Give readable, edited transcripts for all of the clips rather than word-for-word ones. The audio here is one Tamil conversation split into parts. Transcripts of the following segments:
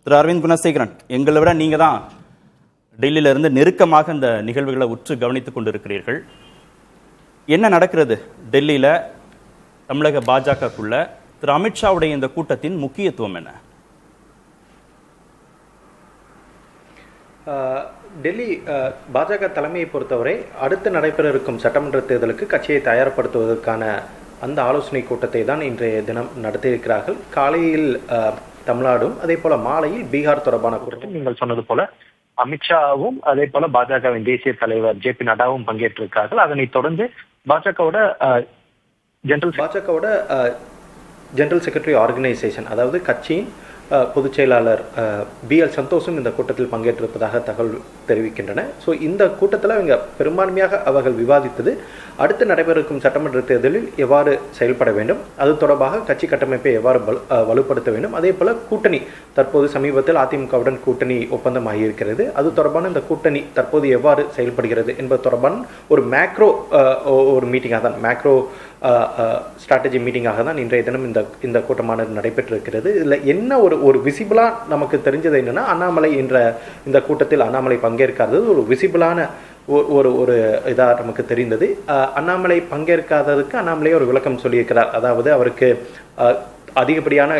திரு அரவிந்த் குணசேகரன், எங்களை விட நீங்க தான் டெல்லியில இருந்து நெருக்கமாக இந்த நிகழ்வுகளை உற்று கவனித்துக் கொண்டிருக்கிறீர்கள். என்ன நடக்கிறது டெல்லியில தமிழக பாஜகக்குள்ள? திரு அமித்ஷாவுடைய இந்த கூட்டத்தின் முக்கியத்துவம் என்ன? டெல்லி பாஜக தலைமையை பொறுத்தவரை அடுத்து நடைபெற இருக்கும் சட்டமன்ற தேர்தலுக்கு கட்சியை தயார்படுத்துவதற்கான அந்த ஆலோசனை கூட்டத்தை தான் இன்றைய தினம் நடத்தியிருக்கிறார்கள். காலையில் தமிழ்நாடும் அதே போல மாலையில் பீகார் தொடர்பான கூட்டத்தில் நீங்கள் சொன்னது போல அமித்ஷாவும் அதே போல பாஜகவின் தேசிய தலைவர் ஜே.பி. நட்டாவும் பங்கேற்றிருக்கிறார்கள். அதனைத் தொடர்ந்து பாஜகவோட ஜெனரல் செக்ரட்டரி ஆர்கனைசேஷன், அதாவது கட்சியின் பொதுச் செயலாளர் பி.எல். சந்தோஷும் இந்த கூட்டத்தில் பங்கேற்றிருப்பதாக தகவல் தெரிவிக்கின்றன. ஸோ இந்த கூட்டத்தில் அவங்க பெரும்பான்மையாக அவர்கள் விவாதித்தது அடுத்து நடைபெறும் சட்டமன்ற தேர்தலில் எவ்வாறு செயல்பட வேண்டும், அது தொடர்பாக கட்சி கட்டமைப்பை எவ்வாறு வலுப்படுத்த வேண்டும், அதே போல கூட்டணி தற்போது சமீபத்தில் அதிமுகவுடன் கூட்டணி ஒப்பந்தம் ஆகியிருக்கிறது, அது தொடர்பான இந்த கூட்டணி தற்போது எவ்வாறு செயல்படுகிறது என்பது தொடர்பான ஒரு ஒரு மீட்டிங்காக தான் மேக்ரோ ஸ்ட்ராட்டஜி மீட்டிங்காக தான் இன்றைய தினம் இந்த கூட்டமானது நடைபெற்றிருக்கிறது. இதில் என்ன ஒரு விசிபிளாக நமக்கு தெரிஞ்சது என்னன்னா, அண்ணாமலை என்ற இந்த கூட்டத்தில் அண்ணாமலை பங்கேற்காதது ஒரு விசிபிளான ஒரு இதாக நமக்கு தெரிந்தது. அண்ணாமலை பங்கேற்காததுக்கு அண்ணாமலையே ஒரு விளக்கம் சொல்லியிருக்கிறார். அதாவது அவருக்கு அதிகப்படியான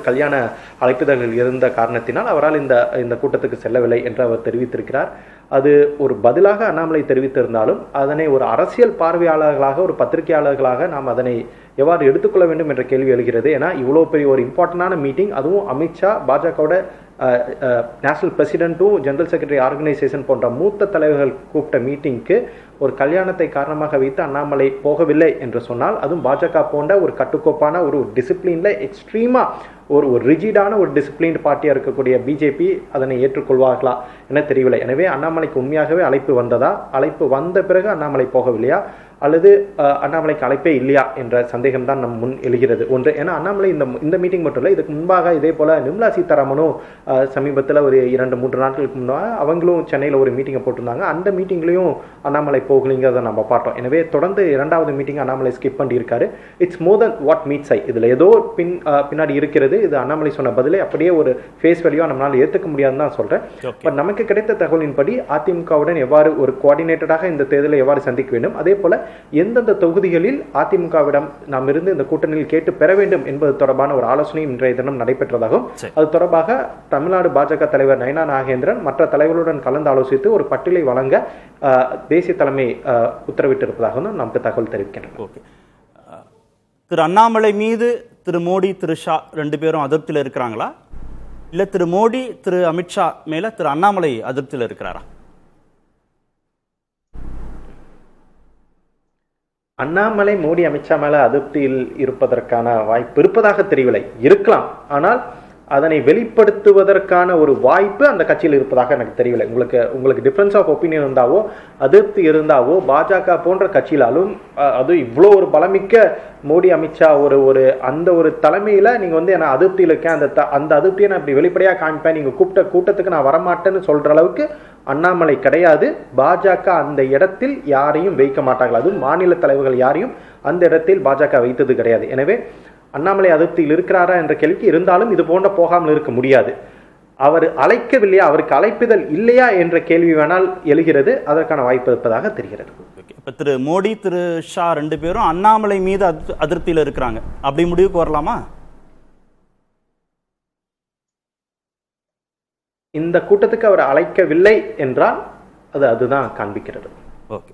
கல்யாண அழைப்புதல்கள் இருந்த காரணத்தினால் அவரால் இந்த கூட்டத்துக்கு செல்லவில்லை என்று அவர் தெரிவித்திருக்கிறார். அது ஒரு பதிலாக அண்ணாமலை தெரிவித்திருந்தாலும் அதனை ஒரு அரசியல் பார்வையாளர்களாக, ஒரு பத்திரிகையாளர்களாக நாம் அதனை எவ்வாறு எடுத்துக்கொள்ள வேண்டும் என்ற கேள்வி எழுகிறது. ஏன்னா இவ்வளோ பெரிய ஒரு இம்பார்ட்டண்டான மீட்டிங், அதுவும் அமித்ஷா பாஜகவோட நேஷனல் பிரசிடென்ட்டும் ஜெனரல் செக்ரட்டரி ஆர்கனைசேஷன் போன்ற மூத்த தலைவர்கள் கூப்பிட்ட மீட்டிங்க்கு ஒரு கல்யாணத்தை காரணமாக வைத்து அண்ணாமலை போகவில்லை என்று சொன்னால், அதுவும் பாஜக போன்ற ஒரு கட்டுக்கோப்பான ஒரு டிசிப்ளின்ல எக்ஸ்ட்ரீமா ஒரு ரிஜிடான ஒரு டிசிப்ளின்டு பார்ட்டியாக இருக்கக்கூடிய பிஜேபி அதனை ஏற்றுக்கொள்வார்களா என தெரியவில்லை. எனவே அண்ணாமலைக்கு உண்மையாகவே அழைப்பு வந்ததா, அழைப்பு வந்த பிறகு அண்ணாமலை போகவில்லையா, அல்லது அண்ணாமலைக்கு அழைப்பே இல்லையா என்ற சந்தேகம் தான் நம் முன் எழுகிறது. ஒன்று, ஏன்னா அண்ணாமலை இந்த மீட்டிங் மட்டும் இல்லை, இதுக்கு முன்பாக இதே போல நிர்மலா சீதாராமனும் சமீபத்தில் ஒரு 2-3 நாட்களுக்கு முன்னாக அவங்களும் சென்னையில் ஒரு மீட்டிங்கை போட்டிருந்தாங்க. அந்த மீட்டிங்லையும் அண்ணாமலை போகலிங்கிறத நம்ம பார்த்தோம். எனவே தொடர்ந்து 2வது மீட்டிங் அண்ணாமலை ஸ்கிப் பண்ணியிருக்காரு. It's more than what meets eye. இதில் ஏதோ பின்னாடி இருக்கிறது. இது அண்ணாமலை சொன்ன பதிலை அப்படியே ஒரு ஃபேஸ் வேல்யூவா நம்மளால ஏற்றுக்க முடியாதுன்னு தான் சொல்றேன். பட் நமக்கு கிடைத்த தகவலின்படி அதிமுகவுடன் எவ்வாறு ஒரு கோஆர்டினேட்டடாக இந்த தேர்தலை எவ்வாறு சந்திக்க வேண்டும், அதே போல எந்தெந்த தொகுதிகளில் அதிமுகவிடம் நாம் இருந்து இந்த கூட்டணியில் கேட்டு பெற வேண்டும் என்பது தொடர்பான ஒரு ஆலோசனை இன்றைய தினம் நடைபெற்றதாகவும், அது தொடர்பாக தமிழ்நாடு பாஜக தலைவர் நயனா நாகேந்திரன் மற்ற தலைவர்களுடன் கலந்து ஆலோசித்து ஒரு பட்டியலை வழங்க தேசிய தலைமை உத்தரவிட்டிருப்பதாகவும் நமக்கு தகவல் தெரிவிக்கின்றனர். திரு அண்ணாமலை மீது திரு மோடி திரு ஷா 2 பேரும் அதிருப்தியில் இருக்கிறாங்களா, இல்ல திரு மோடி திரு அமித்ஷா மேல திரு அண்ணாமலை அதிருப்தியில் இருக்கிறாரா? அண்ணாமலை மோடி அமித்ஷா மேல அதிருப்தியில் இருப்பதற்கான வாய்ப்பு இருப்பதாக தெரியவில்லை. இருக்கலாம், ஆனால் அதனை வெளிப்படுத்துவதற்கான ஒரு வாய்ப்பு அந்த கட்சியில் இருப்பதாக எனக்கு தெரியவில்லை. உங்களுக்கு டிஃபரன்ஸ் ஆஃப் ஒப்பீனியன் இருந்தாவோ, அதிருப்தி இருந்தாவோ, பாஜக போன்ற கட்சியிலாலும் அது இவ்வளோ ஒரு பலமிக்க மோடி அமித்ஷா அந்த ஒரு தலைமையில நீங்க என்ன அதிருப்தியில் இருக்கேன், அந்த அதிருப்தியை நான் இப்படி வெளிப்படையாக காமிப்பேன், நீங்க கூப்பிட்ட கூட்டத்துக்கு நான் வரமாட்டேன்னு சொல்ற அளவுக்கு அண்ணாமலை கிடையாது. பாஜக அந்த இடத்தில் யாரையும் வைக்க மாட்டார்கள். அதுவும் மாநில தலைவர்கள் யாரையும் அந்த இடத்தில் பாஜக வைத்தது கிடையாது. எனவே அண்ணாமலை அதிருப்தியில் இருக்கிறாரா என்ற கேள்விக்கு இருந்தாலும் இது போன்ற போகாமல் இருக்க முடியாது. அவர் அழைக்கவில்லையா, அவருக்கு அழைப்புதல் இல்லையா என்ற கேள்வி வேணால் எழுகிறது. அதற்கான வாய்ப்பு இருப்பதாக தெரிகிறது. இப்ப திரு மோடி திரு ஷா 2 பேரும் அண்ணாமலை மீது அதிருப்தியில் இருக்கிறாங்க, அப்படி முடிவுக்கு வரலாமா? இந்த கூட்டத்துக்கு அவர் அழைக்கவில்லை என்றால் அதுதான் காண்பிக்கிறது. ஓகே.